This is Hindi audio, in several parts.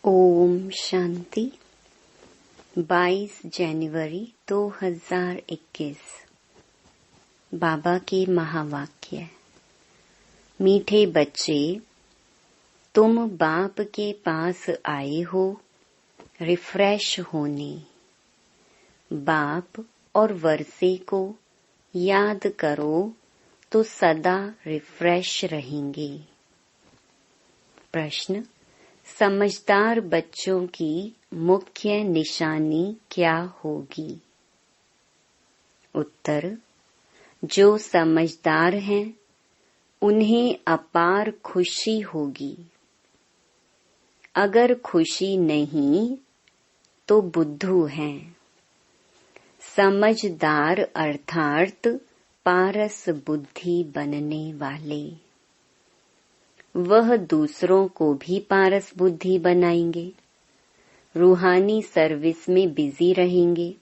ओम शांति। 22 जनवरी 2021। बाबा के महावाक्य। मीठे बच्चे, तुम बाप के पास आए हो रिफ्रेश होने। बाप और वर्षे को याद करो तो सदा रिफ्रेश रहेंगे। प्रश्न: समझदार बच्चों की मुख्य निशानी क्या होगी? उत्तर: जो समझदार हैं उन्हें अपार खुशी होगी। अगर खुशी नहीं तो बुद्धू हैं। समझदार अर्थात पारस बुद्धि बनने वाले, वह दूसरों को भी पारस बुद्धि बनाएंगे। रूहानी सर्विस में बिजी रहेंगे।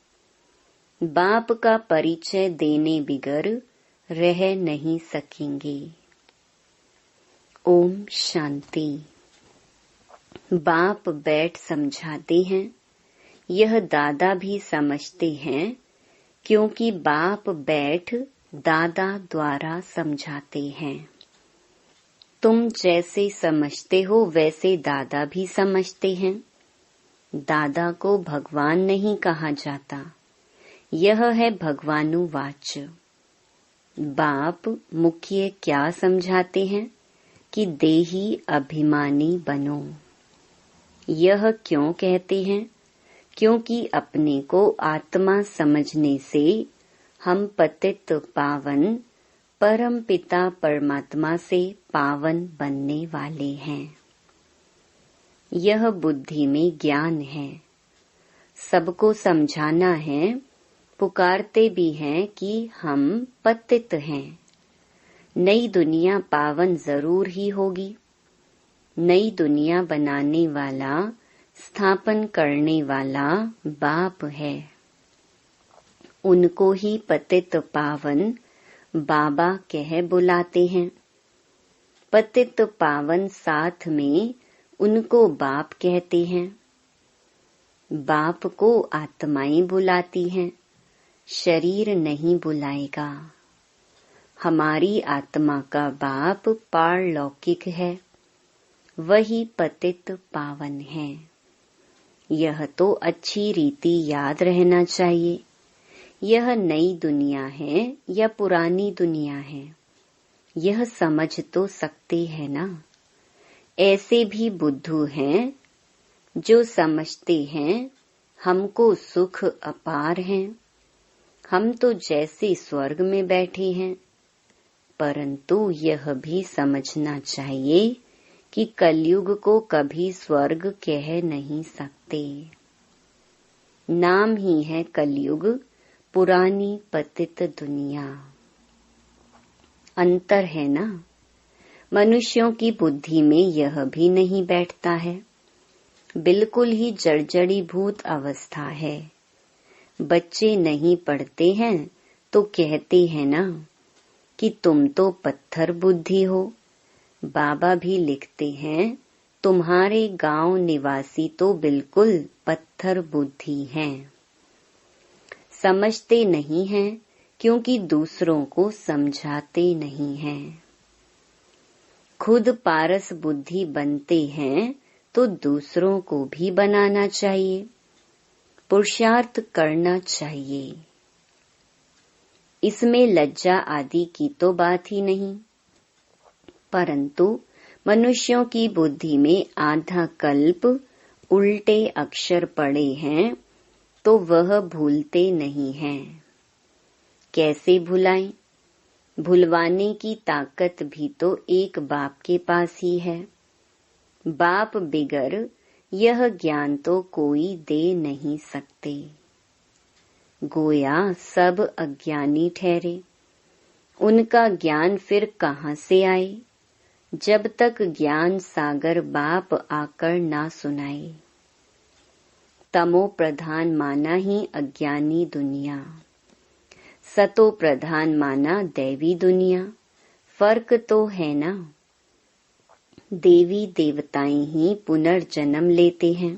बाप का परिचय देने बिगर रह नहीं सकेंगे। ओम शांति। बाप बैठ समझाते हैं। यह दादा भी समझते हैं, क्योंकि बाप बैठ दादा द्वारा समझाते हैं। तुम जैसे समझते हो वैसे दादा भी समझते हैं। दादा को भगवान नहीं कहा जाता, यह है भगवानुवाच। बाप मुख्य क्या समझाते हैं कि देही अभिमानी बनो। यह क्यों कहते हैं? क्योंकि अपने को आत्मा समझने से हम पतित पावन परम पिता परमात्मा से पावन बनने वाले हैं। यह बुद्धि में ज्ञान है। सबको समझाना है, पुकारते भी हैं कि हम पतित हैं। नई दुनिया पावन जरूर ही होगी। नई दुनिया बनाने वाला, स्थापन करने वाला बाप है। उनको ही पतित पावन बाबा कह बुलाते हैं। पतित पावन साथ में उनको बाप कहते हैं। बाप को आत्माएं बुलाती हैं, शरीर नहीं बुलाएगा। हमारी आत्मा का बाप पारलौकिक है, वही पतित पावन है। यह तो अच्छी रीति याद रहना चाहिए। यह नई दुनिया है या पुरानी दुनिया है, यह समझ तो सकते हैं ना। ऐसे भी बुद्धू हैं जो समझते हैं हमको सुख अपार है, हम तो जैसे स्वर्ग में बैठे हैं। परंतु यह भी समझना चाहिए कि कलयुग को कभी स्वर्ग कह नहीं सकते। नाम ही है कलयुग, पुरानी पतित दुनिया। अंतर है ना। मनुष्यों की बुद्धि में यह भी नहीं बैठता है। बिल्कुल ही जड़जड़ीभूत अवस्था है। बच्चे नहीं पढ़ते हैं तो कहते हैं ना कि तुम तो पत्थर बुद्धि हो। बाबा भी लिखते हैं, तुम्हारे गांव निवासी तो बिल्कुल पत्थर बुद्धि हैं। समझते नहीं हैं क्योंकि दूसरों को समझाते नहीं हैं। खुद पारस बुद्धि बनते हैं तो दूसरों को भी बनाना चाहिए, पुरुषार्थ करना चाहिए। इसमें लज्जा आदि की तो बात ही नहीं। परंतु मनुष्यों की बुद्धि में आधा कल्प उल्टे अक्षर पड़े हैं तो वह भूलते नहीं हैं। कैसे भुलाएं? भुलवाने की ताकत भी तो एक बाप के पास ही है। बाप बिगर यह ज्ञान तो कोई दे नहीं सकते। गोया सब अज्ञानी ठहरे। उनका ज्ञान फिर कहाँ से आए, जब तक ज्ञान सागर बाप आकर ना सुनाए। तमो प्रधान माना ही अज्ञानी दुनिया, सतो प्रधान माना दैवी दुनिया। फर्क तो है ना। देवी देवताएं ही पुनर्जन्म लेते हैं।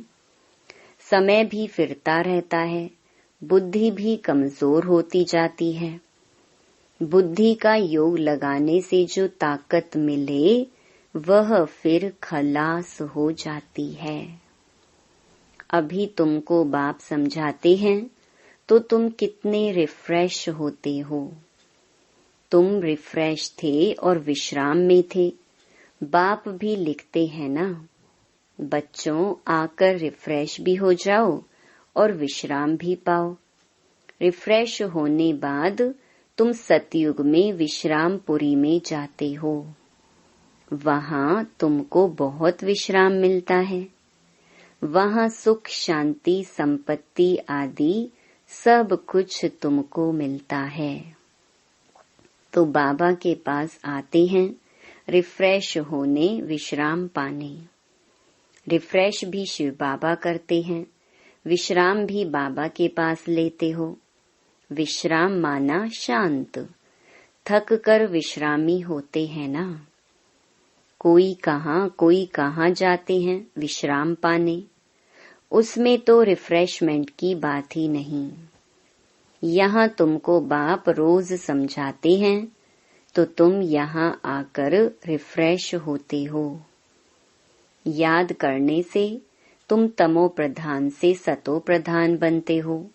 समय भी फिरता रहता है, बुद्धि भी कमजोर होती जाती है। बुद्धि का योग लगाने से जो ताकत मिले वह फिर खलास हो जाती है। अभी तुमको बाप समझाते हैं तो तुम कितने रिफ्रेश होते हो। तुम रिफ्रेश थे और विश्राम में थे। बाप भी लिखते हैं ना, बच्चों आकर रिफ्रेश भी हो जाओ और विश्राम भी पाओ। रिफ्रेश होने बाद तुम सतयुग में विश्रामपुरी में जाते हो। वहाँ तुमको बहुत विश्राम मिलता है। वहाँ सुख शांति संपत्ति आदि सब कुछ तुमको मिलता है। तो बाबा के पास आते हैं रिफ्रेश होने, विश्राम पाने। रिफ्रेश भी शिव बाबा करते हैं, विश्राम भी बाबा के पास लेते हो। विश्राम माना शांत, थक कर विश्रामी होते हैं ना। कोई कहाँ जाते हैं विश्राम पाने, उसमें तो रिफ्रेशमेंट की बात ही नहीं। यहाँ तुमको बाप रोज समझाते हैं तो तुम यहाँ आकर रिफ्रेश होते हो। याद करने से तुम तमो प्रधान से सतो प्रधान बनते हो।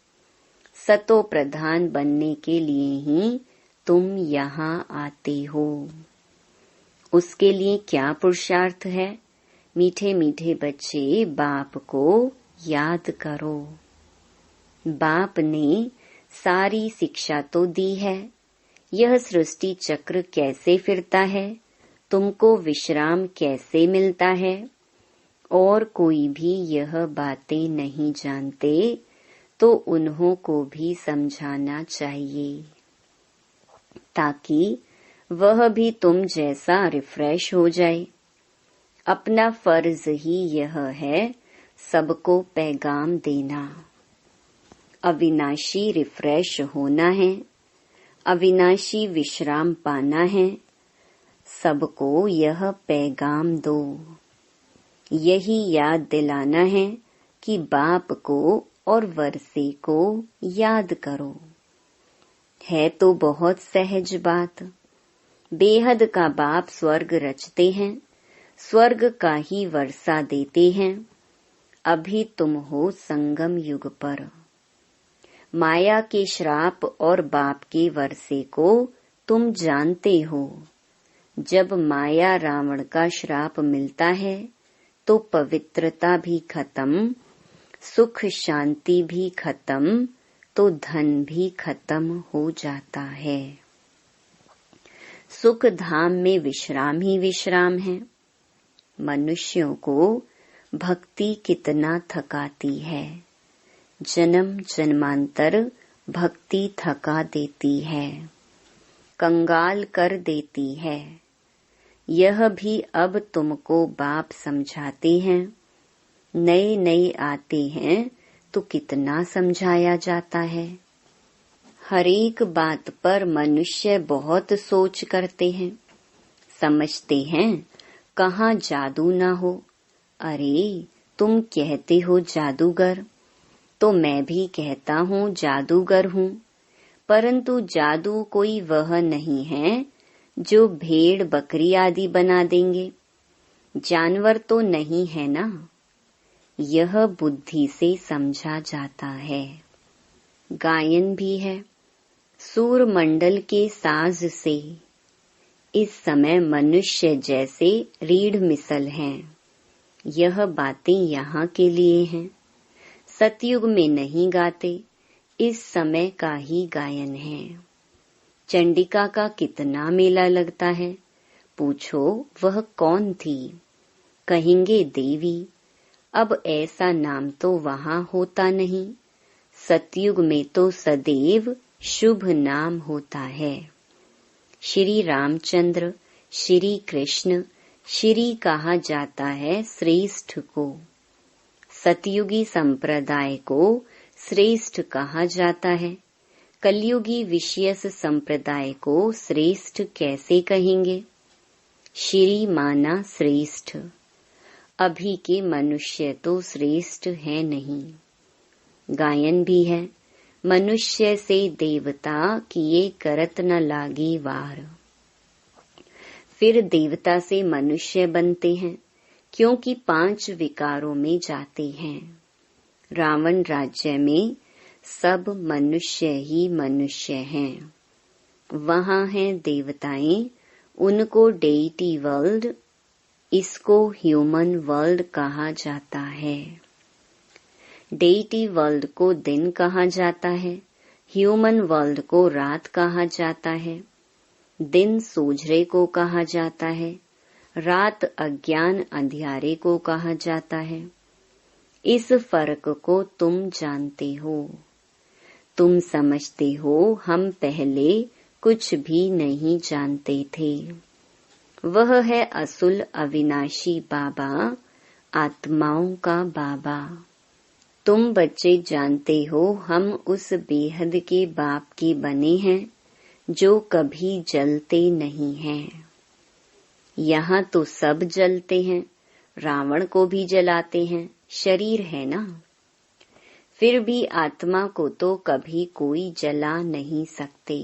सतो प्रधान बनने के लिए ही तुम यहाँ आते हो। उसके लिए क्या पुरुषार्थ है? मीठे मीठे बच्चे बाप को याद करो। बाप ने सारी शिक्षा तो दी है। यह सृष्टि चक्र कैसे फिरता है, तुमको विश्राम कैसे मिलता है, और कोई भी यह बातें नहीं जानते तो उन्हों को भी समझाना चाहिए, ताकि वह भी तुम जैसा रिफ्रेश हो जाए। अपना फर्ज ही यह है सबको पैगाम देना। अविनाशी रिफ्रेश होना है, अविनाशी विश्राम पाना है। सबको यह पैगाम दो। यही याद दिलाना है कि बाप को और वर्षे को याद करो। है तो बहुत सहज बात। बेहद का बाप स्वर्ग रचते हैं, स्वर्ग का ही वर्षा देते हैं। अभी तुम हो संगम युग पर। माया के श्राप और बाप के वर्षे को तुम जानते हो। जब माया रावण का श्राप मिलता है तो पवित्रता भी खत्म, सुख शांति भी खत्म, तो धन भी खत्म हो जाता है। सुख धाम में विश्राम ही विश्राम है। मनुष्यों को भक्ति कितना थकाती है। जन्म जन्मांतर भक्ति थका देती है, कंगाल कर देती है। यह भी अब तुमको बाप समझाते हैं। नए नए आते हैं तो कितना समझाया जाता है। हरेक बात पर मनुष्य बहुत सोच करते हैं, समझते हैं कहाँ जादू ना हो। अरे तुम कहते हो जादूगर, तो मैं भी कहता हूँ जादूगर हूँ, परंतु जादू कोई वह नहीं है जो भेड़ बकरी आदि बना देंगे। जानवर तो नहीं है ना। यह बुद्धि से समझा जाता है। गायन भी है, सूर मंडल के साज से। इस समय मनुष्य जैसे रीढ़ मिसल हैं। यह बातें यहाँ के लिए हैं। सतयुग में नहीं गाते, इस समय का ही गायन है। चंडिका का कितना मेला लगता है। पूछो वह कौन थी? कहेंगे देवी। अब ऐसा नाम तो वहाँ होता नहीं। सतयुग में तो सदैव शुभ नाम होता है। श्री रामचंद्र, श्री कृष्ण, श्री कहा जाता है श्रेष्ठ को। सतयुगी संप्रदाय को श्रेष्ठ कहा जाता है। कलयुगी विषयस संप्रदाय को श्रेष्ठ कैसे कहेंगे? श्री माना श्रेष्ठ। अभी के मनुष्य तो श्रेष्ठ है नहीं। गायन भी है, मनुष्य से देवता किए करत न लागी वार। फिर देवता से मनुष्य बनते हैं, क्योंकि 5 विकारों में जाते हैं। रावण राज्य में सब मनुष्य ही मनुष्य हैं। वहाँ हैं देवताएं, उनको डेइटी वर्ल्ड, इसको ह्यूमन वर्ल्ड कहा जाता है। डेइटी वर्ल्ड को दिन कहा जाता है, ह्यूमन वर्ल्ड को रात कहा जाता है। दिन सोझरे को कहा जाता है, रात अज्ञान अंधियारे को कहा जाता है। इस फर्क को तुम जानते हो। तुम समझते हो हम पहले कुछ भी नहीं जानते थे। वह है असुल अविनाशी बाबा, आत्माओं का बाबा। तुम बच्चे जानते हो हम उस बेहद के बाप के बने हैं जो कभी जलते नहीं हैं। यहाँ तो सब जलते हैं, रावण को भी जलाते हैं, शरीर है ना। फिर भी आत्मा को तो कभी कोई जला नहीं सकते।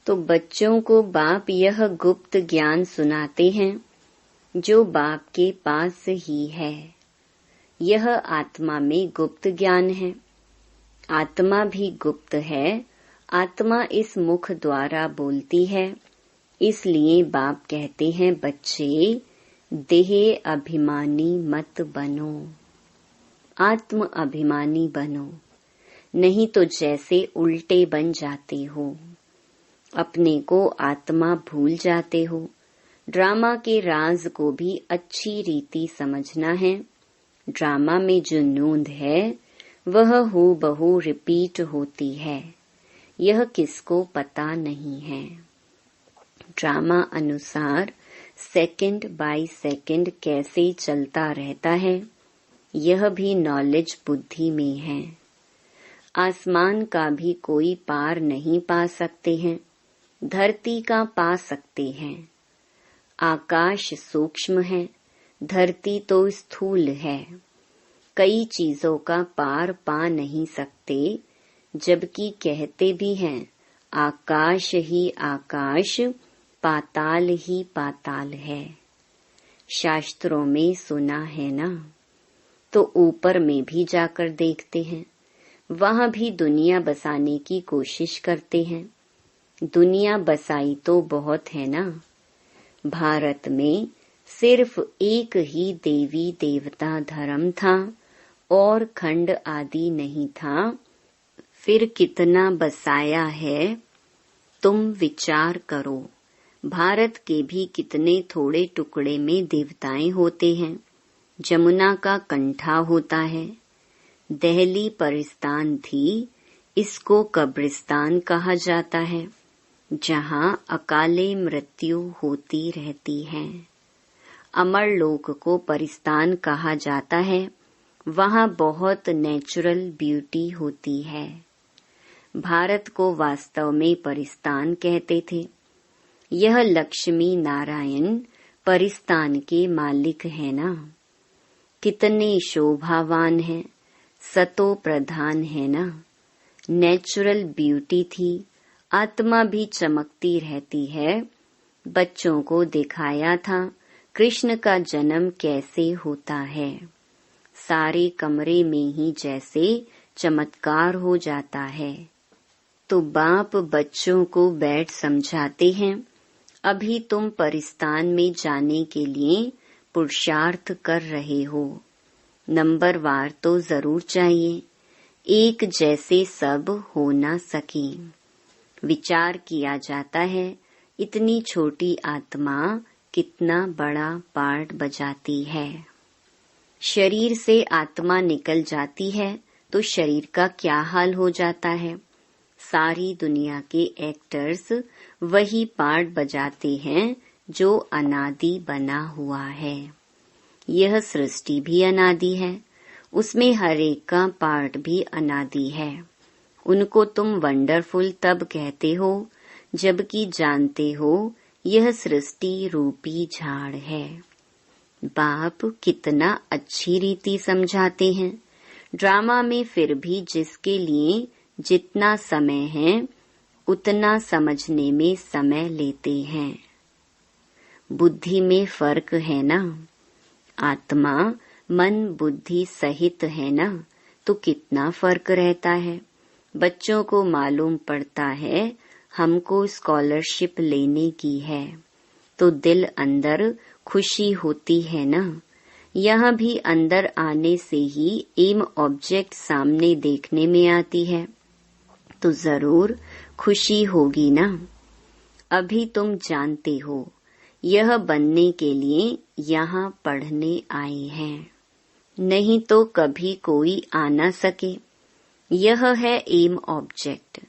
तो बच्चों को बाप यह गुप्त ज्ञान सुनाते हैं जो बाप के पास ही है। यह आत्मा में गुप्त ज्ञान है। आत्मा भी गुप्त है। आत्मा इस मुख द्वारा बोलती है। इसलिए बाप कहते हैं बच्चे देह अभिमानी मत बनो, आत्म अभिमानी बनो, नहीं तो जैसे उल्टे बन जाते हो। अपने को आत्मा भूल जाते हो। ड्रामा के राज को भी अच्छी रीति समझना है। ड्रामा में जो नोंद है वह हूबहू रिपीट होती है। यह किसको पता नहीं है। ड्रामा अनुसार सेकंड बाय सेकंड कैसे चलता रहता है, यह भी नॉलेज बुद्धि में है। आसमान का भी कोई पार नहीं पा सकते हैं, धरती का पा सकते हैं। आकाश सूक्ष्म है, धरती तो स्थूल है। कई चीजों का पार पा नहीं सकते, जबकि कहते भी हैं आकाश ही आकाश, पाताल ही पाताल है। शास्त्रों में सुना है ना। तो ऊपर में भी जाकर देखते हैं, वहाँ भी दुनिया बसाने की कोशिश करते हैं। दुनिया बसाई तो बहुत है ना। भारत में सिर्फ एक ही देवी देवता धर्म था और खंड आदि नहीं था। फिर कितना बसाया है, तुम विचार करो। भारत के भी कितने थोड़े टुकड़े में देवताएं होते हैं। जमुना का कंठा होता है। दिल्ली परिस्तान थी, इसको कब्रिस्तान कहा जाता है, जहाँ अकाले मृत्यु होती रहती है। अमर लोक को परिस्तान कहा जाता है, वहाँ बहुत नेचुरल ब्यूटी होती है। भारत को वास्तव में परिस्तान कहते थे। यह लक्ष्मी नारायण परिस्तान के मालिक है ना। कितने शोभावान है, सतो प्रधान है ना। नेचुरल ब्यूटी थी। आत्मा भी चमकती रहती है। बच्चों को दिखाया था कृष्ण का जन्म कैसे होता है। सारे कमरे में ही जैसे चमत्कार हो जाता है। तो बाप बच्चों को बैठ समझाते हैं, अभी तुम परिस्तान में जाने के लिए पुरुषार्थ कर रहे हो। नंबरवार तो जरूर चाहिए, एक जैसे सब हो ना सके। विचार किया जाता है इतनी छोटी आत्मा कितना बड़ा पार्ट बजाती है। शरीर से आत्मा निकल जाती है तो शरीर का क्या हाल हो जाता है। सारी दुनिया के एक्टर्स वही पार्ट बजाते हैं जो अनादि बना हुआ है। यह सृष्टि भी अनादि है, उसमें हर एक का पार्ट भी अनादि है। उनको तुम वंडरफुल तब कहते हो जबकि जानते हो यह सृष्टि रूपी झाड़ है। बाप कितना अच्छी रीति समझाते हैं। ड्रामा में फिर भी जिसके लिए जितना समय है उतना समझने में समय लेते हैं। बुद्धि में फर्क है ना। आत्मा मन बुद्धि सहित है ना, तो कितना फर्क रहता है। बच्चों को मालूम पड़ता है हमको स्कॉलरशिप लेने की है, तो दिल अंदर खुशी होती है ना। यह भी अंदर आने से ही एम ऑब्जेक्ट सामने देखने में आती है, तो जरूर खुशी होगी ना। अभी तुम जानते हो यह बनने के लिए यहाँ पढ़ने आए हैं, नहीं तो कभी कोई आ न सके। यह है एम ऑब्जेक्ट।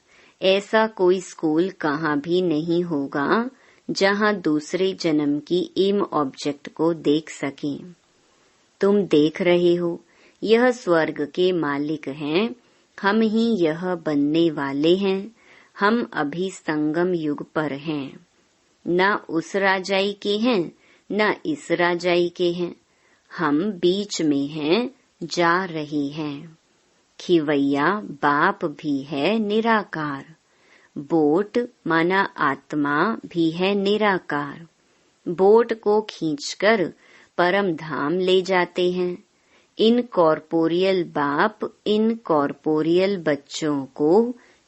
ऐसा कोई स्कूल कहाँ भी नहीं होगा जहाँ दूसरे जन्म की एम ऑब्जेक्ट को देख सकें। तुम देख रहे हो यह स्वर्ग के मालिक हैं, हम ही यह बनने वाले हैं। हम अभी संगम युग पर हैं, न उस राजाई के हैं न इस राजाई के हैं। हम बीच में हैं, जा रहे हैं। खिवैया बाप भी है निराकार। बोट माना आत्मा भी है निराकार। बोट को खींचकर परम धाम ले जाते हैं। इन कॉर्पोरियल बाप इन कॉर्पोरियल बच्चों को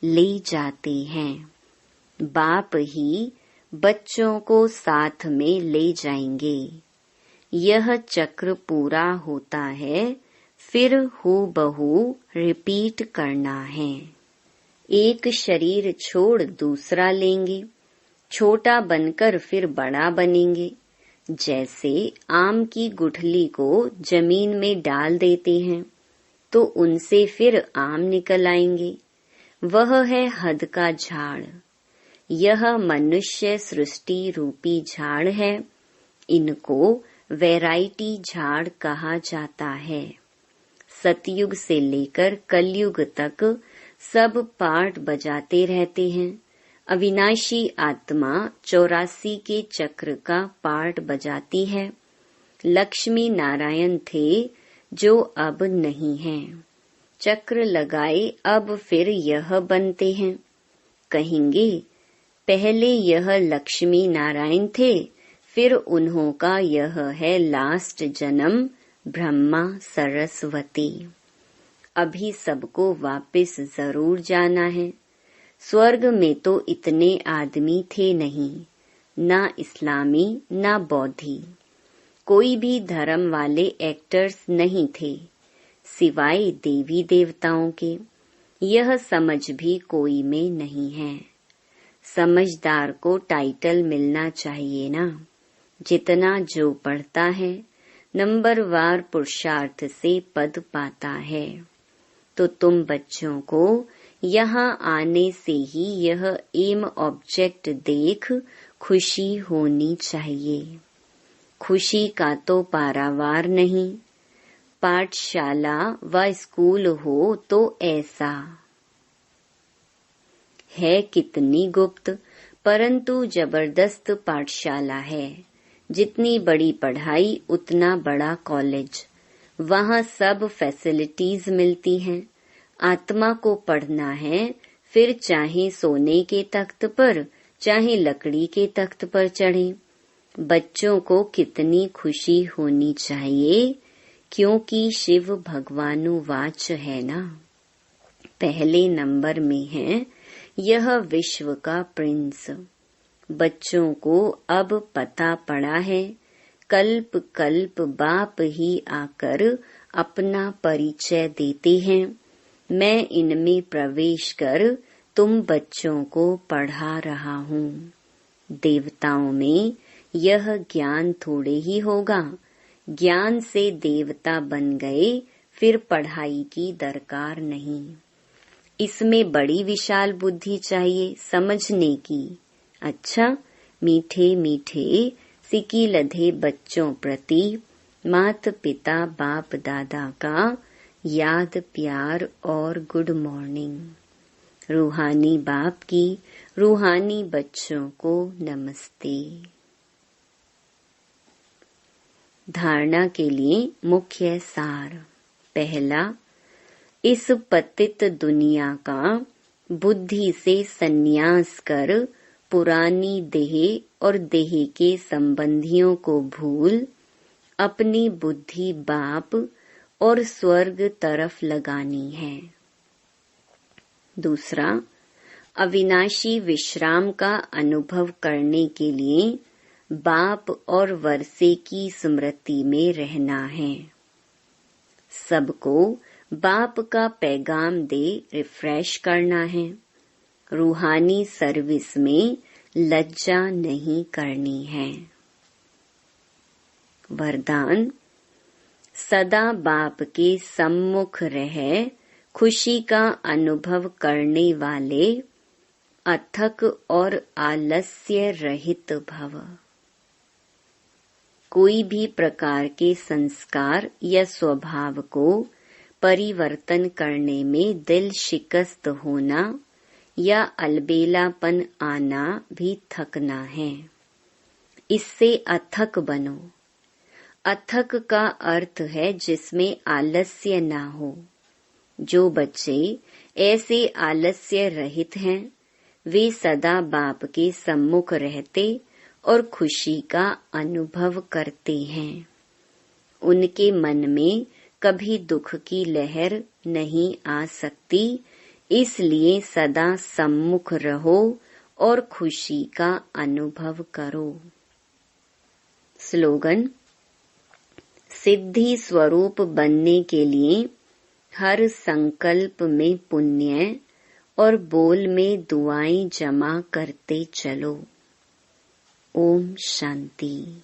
ले जाते हैं। बाप ही बच्चों को साथ में ले जाएंगे। यह चक्र पूरा होता है, फिर हूबहू रिपीट करना है। एक शरीर छोड़ दूसरा लेंगे, छोटा बनकर फिर बड़ा बनेंगे। जैसे आम की गुठली को जमीन में डाल देते हैं तो उनसे फिर आम निकल आएंगे। वह है हद का झाड़। यह मनुष्य सृष्टि रूपी झाड़ है। इनको वैरायटी झाड़ कहा जाता है। सतयुग से लेकर कलयुग तक सब पार्ट बजाते रहते हैं। अविनाशी आत्मा 84 के चक्र का पार्ट बजाती है। लक्ष्मी नारायण थे जो अब नहीं हैं। चक्र लगाए अब फिर यह बनते हैं। कहेंगे पहले यह लक्ष्मी नारायण थे, फिर उन्हों का यह है लास्ट जन्म ब्रह्मा सरस्वती। अभी सबको वापस जरूर जाना है। स्वर्ग में तो इतने आदमी थे नहीं, ना इस्लामी ना बौद्धि। कोई भी धर्म वाले एक्टर्स नहीं थे सिवाय देवी देवताओं के। यह समझ भी कोई में नहीं है। समझदार को टाइटल मिलना चाहिए ना। जितना जो पढ़ता है नंबरवार पुरुषार्थ से पद पाता है। तो तुम बच्चों को यहाँ आने से ही यह एम ऑब्जेक्ट देख खुशी होनी चाहिए। खुशी का तो पारावार नहीं। पाठशाला व स्कूल हो तो ऐसा है कितनी गुप्त, परंतु जबरदस्त पाठशाला है। जितनी बड़ी पढ़ाई उतना बड़ा कॉलेज। वहाँ सब फैसिलिटीज मिलती हैं। आत्मा को पढ़ना है, फिर चाहे सोने के तख्त पर चाहे लकड़ी के तख्त पर चढ़े। बच्चों को कितनी खुशी होनी चाहिए, क्योंकि शिव भगवानुवाच है ना। पहले नंबर में है यह विश्व का प्रिंस। बच्चों को अब पता पड़ा है, कल्प कल्प बाप ही आकर अपना परिचय देते हैं। मैं इनमें प्रवेश कर तुम बच्चों को पढ़ा रहा हूँ। देवताओं में यह ज्ञान थोड़े ही होगा। ज्ञान से देवता बन गए, फिर पढ़ाई की दरकार नहीं। इसमें बड़ी विशाल बुद्धि चाहिए समझने की। अच्छा, मीठे मीठे सिकी लधे बच्चों प्रति माता पिता बाप दादा का याद प्यार और गुड मॉर्निंग। रूहानी बाप की रूहानी बच्चों को नमस्ते। धारणा के लिए मुख्य सार। पहला, इस पतित दुनिया का बुद्धि से संन्यास कर पुरानी देह और देह के संबंधियों को भूल अपनी बुद्धि बाप और स्वर्ग तरफ लगानी है। दूसरा, अविनाशी विश्राम का अनुभव करने के लिए बाप और वर्षे की स्मृति में रहना है। सबको बाप का पैगाम दे रिफ्रेश करना है। रूहानी सर्विस में लज्जा नहीं करनी है। वरदान, सदा बाप के सम्मुख रह खुशी का अनुभव करने वाले अथक और आलस्य रहित भव। कोई भी प्रकार के संस्कार या स्वभाव को परिवर्तन करने में दिल शिकस्त होना या अलबेलापन आना भी थकना है। इससे अथक बनो। अथक का अर्थ है जिसमें आलस्य ना हो। जो बच्चे ऐसे आलस्य रहित हैं, वे सदा बाप के सम्मुख रहते और खुशी का अनुभव करते हैं। उनके मन में कभी दुख की लहर नहीं आ सकती, इसलिए सदा सम्मुख रहो और खुशी का अनुभव करो। स्लोगन, सिद्धि स्वरूप बनने के लिए हर संकल्प में पुण्य और बोल में दुआएं जमा करते चलो। ओम शांति।